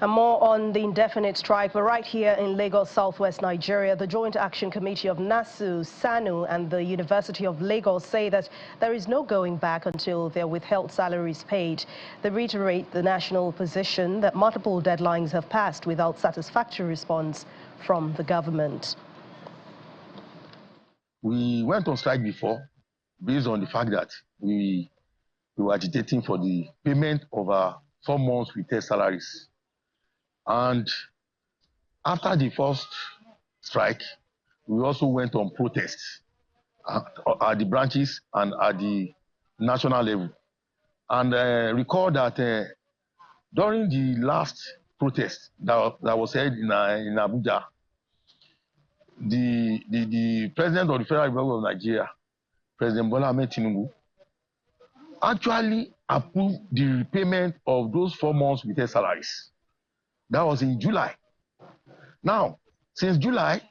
And more on the indefinite strike, but right here in Lagos, Southwest Nigeria, the Joint Action Committee of NASU, SANU and the University of Lagos say that there is no going back until their withheld salaries paid. They reiterate the national position that multiple deadlines have passed without satisfactory response from the government. We went on strike before based on the fact that we were agitating for the payment of our 4 months withheld salaries. And after the first strike, we also went on protests at the branches and at the national level. And recall that during the last protest that was held in Abuja, the president of the Federal Republic of Nigeria, President Bola Ahmed Tinubu, actually approved the repayment of those 4 months withheld salaries. That was in July. Now, since July,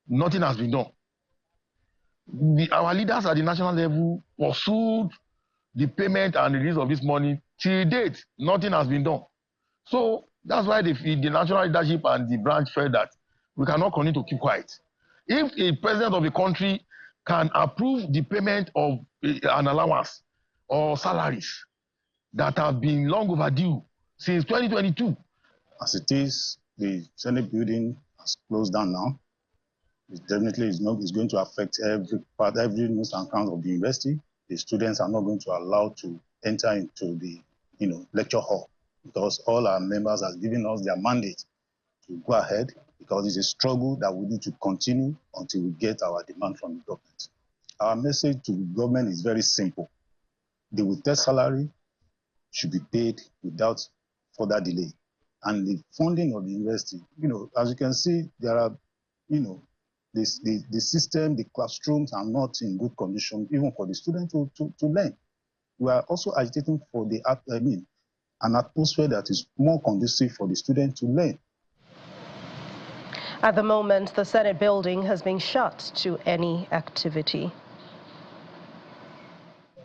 nothing has been done. Our leaders at the national level pursued the payment and release of this money. Till date, nothing has been done. So that's why the national leadership and the branch felt that we cannot continue to keep quiet. If a president of a country can approve the payment of an allowance or salaries that have been long overdue since 2022. As it is, the Senate building has closed down now. It definitely is going to affect every nook and cranny of the university. The students are not going to allow to enter into the lecture hall because all our members have given us their mandate to go ahead because it's a struggle that we need to continue until we get our demand from the government. Our message to the government is very simple. The withheld salary should be paid without further delay. And the funding of the university, as you can see, there are, the system, the classrooms are not in good condition, even for the students to learn. We are also agitating for an atmosphere that is more conducive for the student to learn. At the moment, the Senate building has been shut to any activity.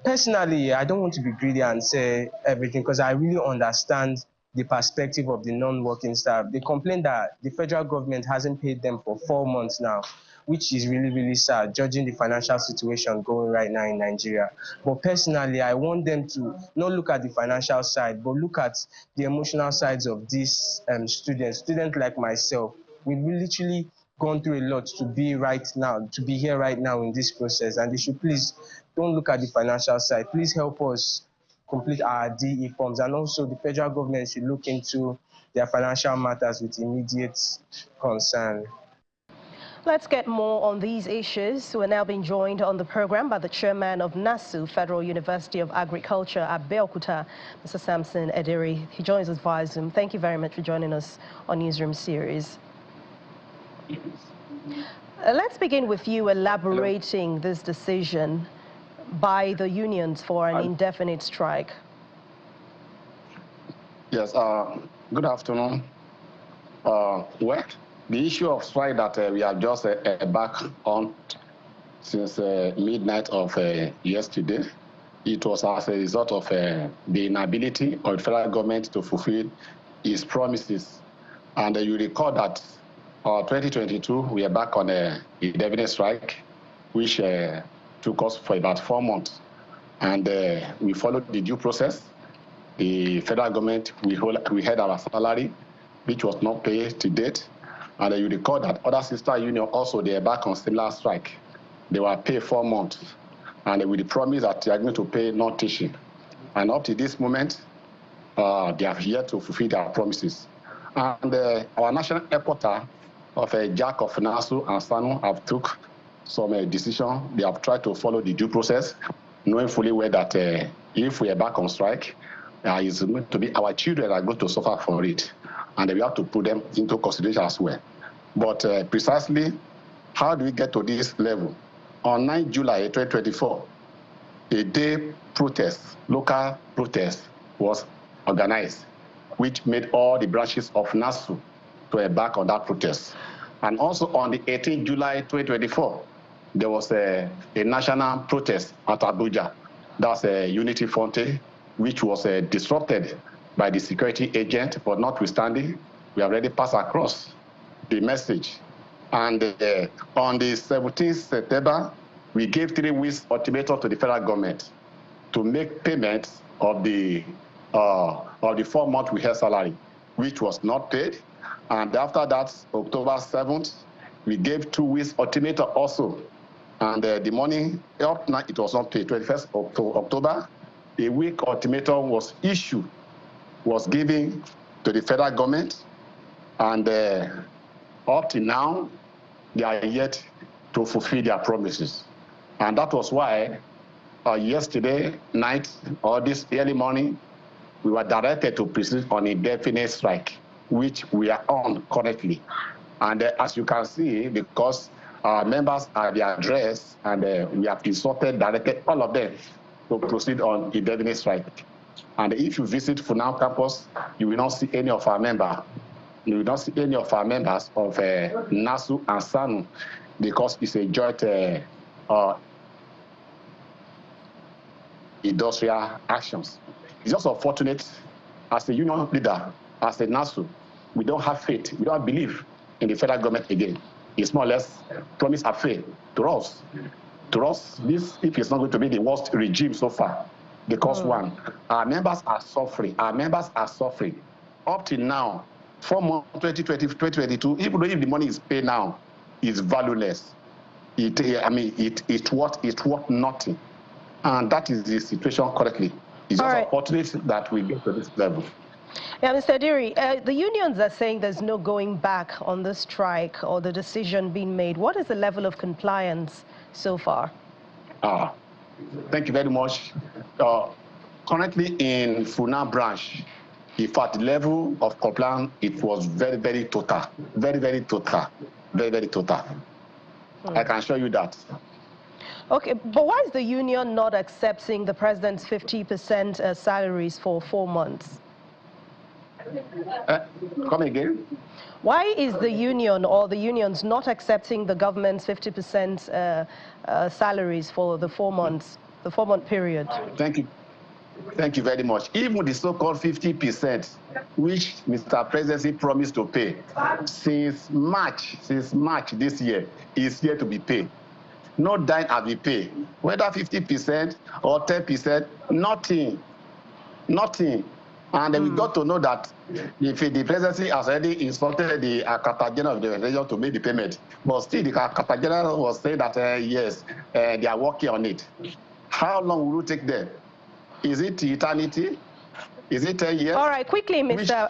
Personally, I don't want to be greedy and say everything because I really understand the perspective of the non-working staff. They complain that the federal government hasn't paid them for 4 months now, which is really, really sad, judging the financial situation going right now in Nigeria. But personally, I want them to not look at the financial side, but look at the emotional sides of these students like myself. We've literally gone through a lot to be here right now in this process, and they should please don't look at the financial side. Please help us complete our DE forms, and also the federal government should look into their financial matters with immediate concern. Let's get more on these issues. We're now being joined on the program by the chairman of NASU, Federal University of Agriculture at Abeokuta, Mr. Samson Ederi. He joins us via Zoom. Thank you very much for joining us on Newsroom Series. Let's begin with you elaborating this decision by the unions for an indefinite strike. Yes, good afternoon. Well, the issue of strike that we have just back on since midnight of yesterday, it was as a result of the inability of the federal government to fulfill its promises. And you recall that 2022, we are back on a indefinite strike, which took us for about 4 months. And we followed the due process. The federal government, we had our salary, which was not paid to date. And you recall that other sister union also, they are back on similar strike. They were paid 4 months. And with the promise that they are going to pay not teaching. And up to this moment, they have yet to fulfill their promises. And our national reporter of Jack of NASU and SANU have took some decision. They have tried to follow the due process, knowing fully well that if we are back on strike, it's going to be our children are going to suffer for it. And we have to put them into consideration as well. But precisely, how do we get to this level? On 9 July 2024, a day protest, local protest, was organized, which made all the branches of NASU to embark on that protest. And also on the 18th July 2024, there was a national protest at Abuja. That's a Unity Fonte, which was disrupted by the security agent, but notwithstanding, we have already passed across the message. And on the 17th September, we gave 3 weeks ultimatum to the federal government to make payment of the 4-month withheld salary, which was not paid. And after that, October 7th, we gave 2 weeks ultimatum also. And the money, up now, it was not paid. 21st October, a week ultimatum was issued, was given to the federal government. And up to now, they are yet to fulfill their promises. And that was why yesterday night or this early morning, we were directed to proceed on a definite strike, which we are on currently. And as you can see, because our members are the address, and we have directed all of them to proceed on a definite strike. And if you visit FUNAAB campus, you will not see any of our members. You will not see any of our members of NASU and SANU, because it's a joint industrial actions. It's just unfortunate, as a union leader, as a NASU, we don't have faith, we don't believe in the federal government again. It's more or less promise and faith to us. To us, this, if it's not going to be the worst regime so far, because one, our members are suffering. Our members are suffering. Up to now, 4 months, 2020, 2022, even though if the money is paid now, it's valueless. It's worth nothing. And that is the situation currently. It's just unfortunate that we get to this level. Yeah, Mr. Adiri, the unions are saying there's no going back on the strike or the decision being made. What is the level of compliance so far? Thank you very much. Currently in FUNAAB branch, in fact, the level of compliance, it was very, very total. Very, very total. Very, very total. I can show you that. Okay, but why is the union not accepting the president's 50% salaries for 4 months? Come again? Why is the union or the unions not accepting the government's 50% salaries for the 4 months, the 4-month period? Thank you. Thank you very much. Even the so-called 50%, which Mr. Presidency promised to pay since March this year, is yet to be paid. No dime has been paid. Whether 50% or 10%, nothing. Nothing. And we got to know that if the presidency has already instructed the Secretary General of the Organization to make the payment, but still the Secretary General was saying that yes, they are working on it. How long will it take them? Is it eternity? Is it 10 years? All right, quickly, Mr.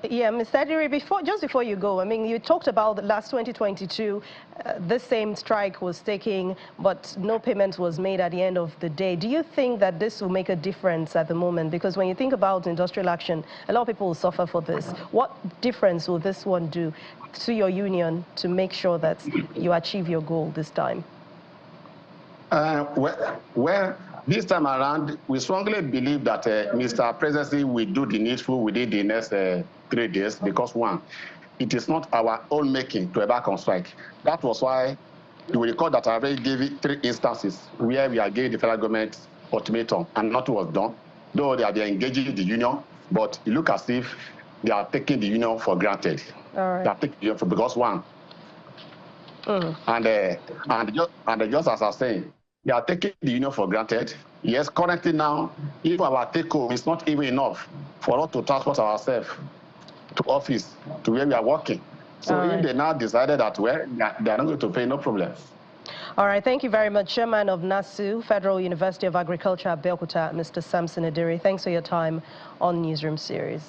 Adiri, just before you go, I mean, you talked about the last 2022, the same strike was taking, but no payment was made at the end of the day. Do you think that this will make a difference at the moment? Because when you think about industrial action, a lot of people will suffer for this. What difference will this one do to your union to make sure that you achieve your goal this time? Well, this time around, we strongly believe that Mr. Presidency will do the needful within the next 3 days, because one, it is not our own making to embark on strike. That was why you will recall that I already gave it 3 instances where we are giving the federal government ultimatum and nothing was done, though they are engaging the union, but it looks as if they are taking the union for granted. All right. They are taking the union for, because one, and just as I was saying, they are taking the union for granted. Yes, currently now, if our take-home is not even enough for us to transport ourselves to office, to where we are working. So if they now decided that, well, they are not going to pay, no problem. All right, thank you very much, Chairman of NASU, Federal University of Agriculture, Abeokuta, Mr. Samson Adiri. Thanks for your time on Newsroom Series.